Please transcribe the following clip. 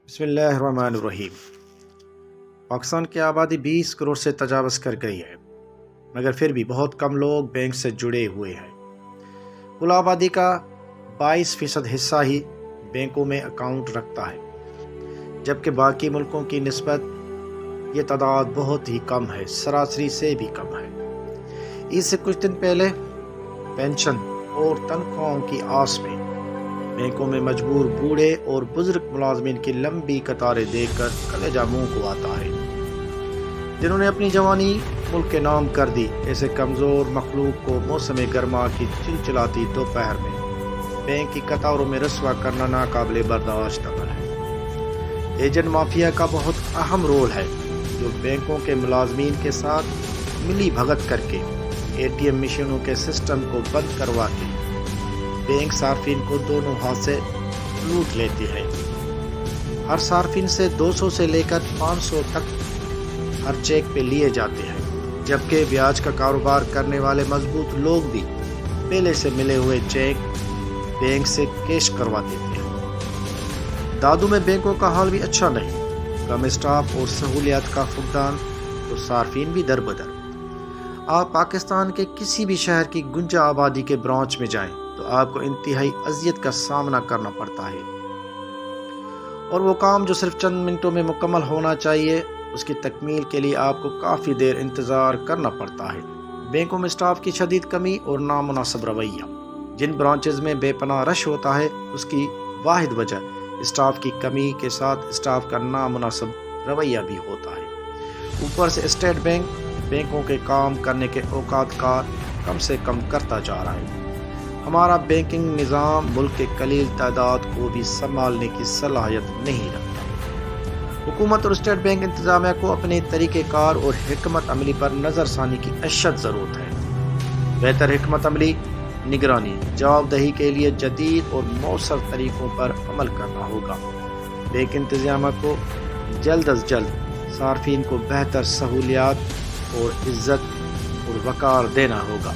بسم اللہ الرحمن الرحیم۔ پاکستان کی آبادی 20 کروڑ سے تجاوز کر گئی ہے، مگر پھر بھی بہت کم لوگ بینک سے جڑے ہوئے ہیں۔ کل آبادی کا 22% حصہ ہی بینکوں میں اکاؤنٹ رکھتا ہے، جبکہ باقی ملکوں کی نسبت یہ تعداد بہت ہی کم ہے، سراسری سے بھی کم ہے۔ اس سے کچھ دن پہلے پینشن اور تنخواہوں کی آس میں بینکوں میں مجبور بوڑھے اور بزرگ ملازمین کی لمبی قطاریں دیکھ کر کلیجہ منہ کو آتا ہے۔ جنہوں نے اپنی جوانی ملک کے نام کر دی، ایسے کمزور مخلوق کو موسم گرما کی چلچلاتی دوپہر میں بینک کی قطاروں میں رسوا کرنا ناقابل برداشت عمل ہے۔ ایجنٹ مافیا کا بہت اہم رول ہے، جو بینکوں کے ملازمین کے ساتھ ملی بھگت کر کے اے ٹی ایم مشینوں کے سسٹم کو بند کروا کے بینک صارفین کو دونوں ہاتھ سے لوٹ لیتی ہے۔ ہر صارفین سے 200 سے لے کر 500 تک ہر چیک پہ لیے جاتے ہیں، جبکہ بیاج کا کاروبار کرنے والے مضبوط لوگ بھی پہلے سے ملے ہوئے چیک بینک سے کیش کروا دیتے ہیں۔ دادو میں بینکوں کا حال بھی اچھا نہیں، کم اسٹاف اور سہولیات کا فقدان تو صارفین بھی در بدر۔ آپ پاکستان کے کسی بھی شہر کی گنجا آبادی کے برانچ میں جائیں تو آپ کو انتہائی اذیت کا سامنا کرنا پڑتا ہے، اور وہ کام جو صرف چند منٹوں میں مکمل ہونا چاہیے، اس کی تکمیل کے لیے آپ کو کافی دیر انتظار کرنا پڑتا ہے۔ بینکوں میں اسٹاف کی شدید کمی اور نامناسب رویہ۔ جن برانچز میں بے پناہ رش ہوتا ہے، اس کی واحد وجہ اسٹاف کی کمی کے ساتھ اسٹاف کا نامناسب رویہ بھی ہوتا ہے۔ اوپر سے اسٹیٹ بینک بینکوں کے کام کرنے کے اوقات کا کم سے کم کرتا جا رہا ہے۔ ہمارا بینکنگ نظام ملک کے قلیل تعداد کو بھی سنبھالنے کی صلاحیت نہیں رکھتا۔ حکومت اور اسٹیٹ بینک انتظامیہ کو اپنے طریقہ کار اور حکمت عملی پر نظر ثانی کی اشد ضرورت ہے۔ بہتر حکمت عملی، نگرانی، جواب دہی کے لیے جدید اور مؤثر طریقوں پر عمل کرنا ہوگا۔ بینک انتظامیہ کو جلد از جلد صارفین کو بہتر سہولیات اور عزت اور وقار دینا ہوگا۔